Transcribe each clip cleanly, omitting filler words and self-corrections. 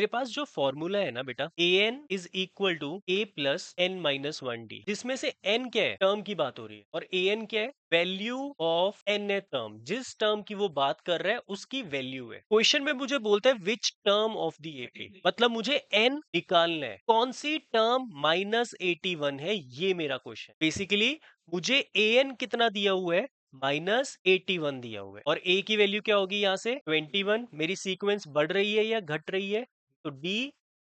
मेरे पास जो फॉर्मूला है ना बेटा, A N is equal to A plus N minus one D, जिसमें से एन क्या है, टर्म की बात हो रही है, और ए एन क्या है, value of n a term, जिस टर्म की वो बात कर रहा है उसकी वैल्यू है। क्वेश्चन में मुझे बोलता है which term of the AP, मतलब मुझे एन निकालना है, कौन सी टर्म माइनस 81 है, ये मेरा क्वेश्चन। बेसिकली मुझे ए एन कितना दिया हुआ है, -81 दिया हुआ है, और a की वैल्यू क्या होगी, यहाँ से 21। मेरी सीक्वेंस बढ़ रही है या घट रही है, तो d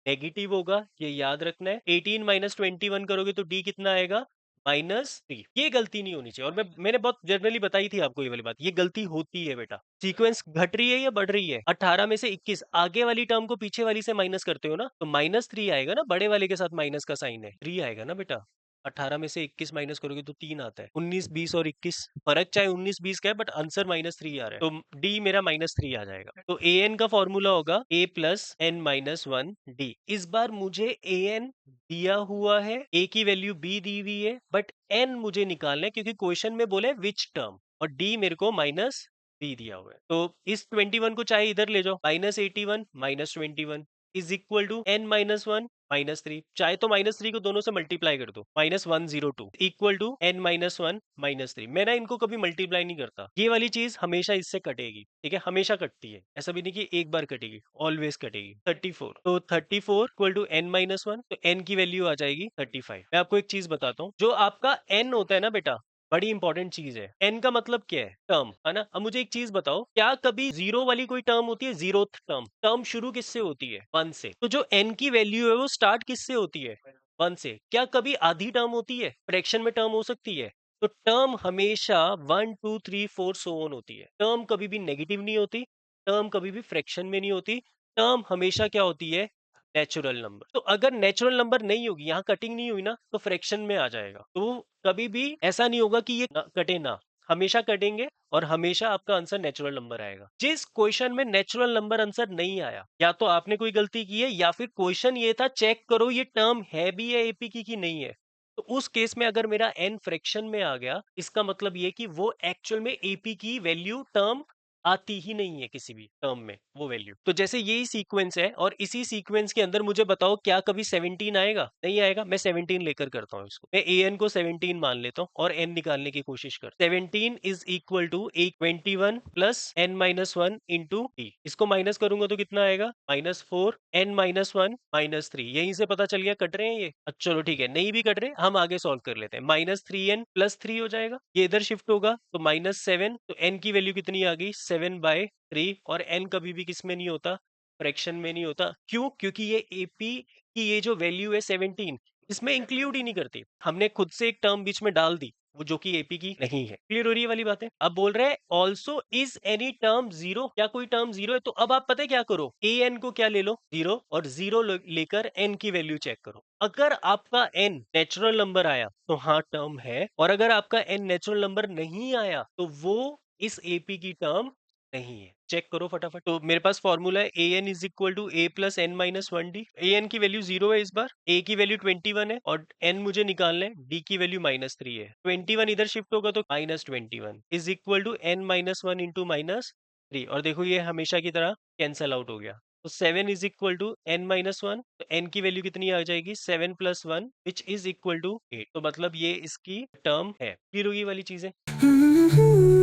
नेगेटिव होगा, ये याद रखना है। 18 माइनस 21 करोगे तो d कितना आएगा, -3। ये गलती नहीं होनी चाहिए, और मैंने बहुत जनरली बताई थी आपको ये वाली बात, ये गलती होती है बेटा। सीक्वेंस घट रही है या बढ़ रही है, 18 में से 21, आगे वाली टर्म को पीछे वाली से माइनस करते हो ना, तो -3 आएगा ना, बड़े वाले के साथ माइनस का साइन है, 3 आएगा ना बेटा। 18 में से 21 माइनस करोगे तो 3 आता है। 19, 20 और 21, फर्क चाहे 19, 20 का है, बट आंसर -3 आ रहा है, तो डी मेरा -3 आ जाएगा। तो ए एन का फॉर्मूला होगा a plus N minus one d. इस बार मुझे ए एन दिया हुआ है, a की वैल्यू b दी हुई है, बट n मुझे निकालना है क्योंकि क्वेश्चन में बोले विच टर्म, और d मेरे को -3 दिया हुआ है। तो इस 21 को चाहे इधर ले जाओ, -81 -21 is equal to n minus one -3, चाहे तो -3 को दोनों से मल्टीप्लाई कर दो, -102 equal to n minus one -3। मैं ना इनको कभी मल्टीप्लाई नहीं करता, ये वाली चीज हमेशा इससे कटेगी, ठीक है, हमेशा कटती है, ऐसा भी नहीं कि एक बार कटेगी, ऑलवेज कटेगी। 34, तो 34 equal to n minus one, तो n की वैल्यू आ जाएगी 35। मैं आपको एक चीज बताता हूँ, जो आपका n होता है ना बेटा, बड़ी इंपॉर्टेंट चीज है। एन का मतलब क्या है, टर्म, है ना। अब मुझे एक चीज बताओ, क्या कभी जीरो वाली कोई टर्म होती है, जीरोथ टर्म, टर्म शुरू किससे होती है, 1 से, तो जो एन की वैल्यू है वो स्टार्ट किससे होती है, 1 से। क्या कभी आधी टर्म होती है, फ्रैक्शन में टर्म हो सकती है, तो टर्म हमेशा 1 2 3 4 सो ऑन होती है। टर्म कभी भी नेगेटिव नहीं होती, टर्म कभी भी फ्रैक्शन में नहीं होती, टर्म हमेशा क्या होती है, नेचुरल नंबर। तो अगर नेचुरल नंबर नहीं होगी, यहाँ कटिंग नहीं हुई ना, तो फ्रैक्शन में आ जाएगा, तो कभी भी ऐसा नहीं होगा कि ये कटे ना, हमेशा कटेंगे, और हमेशा आपका आंसर नेचुरल नंबर आएगा। जिस क्वेश्चन में नेचुरल नंबर आंसर नहीं आया, या तो आपने कोई गलती की है, या फिर क्वेश्चन ये था चेक करो ये टर्म है भी है एपी की कि नहीं है, तो उस केस में अगर मेरा एन फ्रैक्शन में आ गया, इसका मतलब ये कि वो एक्चुअल में एपी की वैल्यू टर्म आती ही नहीं है किसी भी टर्म में वो वैल्यू। तो जैसे यही सीक्वेंस है, और इसी सीक्वेंस के अंदर मुझे बताओ क्या कभी 17 आएगा, नहीं आएगा। मैं 17 लेकर करता हूँ इसको, मैं ए एन को 17 मान लेता हूँ और एन निकालने की कोशिश कर। 17 is equal to 21 plus N minus one into t, इसको माइनस करूंगा तो कितना आएगा, -4 एन माइनस वन -3। यहीं से पता चल गया कट रहे हैं ये। अच्छा चलो ठीक है, नहीं भी कट रहे, हम आगे सॉल्व कर लेते हैं। -3n प्लस 3 हो जाएगा, ये इधर शिफ्ट होगा तो -7, तो n की वैल्यू कितनी आ गई, 7/3। और n कभी भी किस में नहीं होता, फ्रैक्शन में नहीं होता। क्यों, क्योंकि ये एपी की ये जो वैल्यू है 17, इसमें इंक्लूड ही नहीं करती, हमने खुद से एक टर्म बीच में डाल दी, वो जो कि एपी की नहीं है। क्लियर हो रही है वाली बात है। अब बोल रहे हैं also is any term zero, क्या कोई टर्म जीरो है, तो अब आप पता है क्या करो, ए एन को क्या ले लो, जीरो, और जीरो लेकर एन की वैल्यू चेक करो। अगर आपका एन नेचुरल नंबर आया तो हाँ टर्म है, और अगर आपका एन नेचुरल नंबर नहीं आया तो वो इस एपी की टर्म नहीं है। चेक करो फटाफट। तो मेरे पास फॉर्मूला है A N is equal to A plus N minus one D. A N की वैल्यू 0 है इस बार, ए की वैल्यू 21 है, और एन मुझे निकालना है, डी की वैल्यू -3 है। 21 इधर शिफ्ट होगा तो -21 is equal to n minus one into -3, और देखो ये हमेशा की तरह कैंसल आउट हो गया। तो 7 is equal to n minus one, तो एन की वैल्यू कितनी आ जाएगी, 7 plus one which is equal to 8। तो मतलब ये इसकी टर्म है। क्लियर होगी वाली चीजें।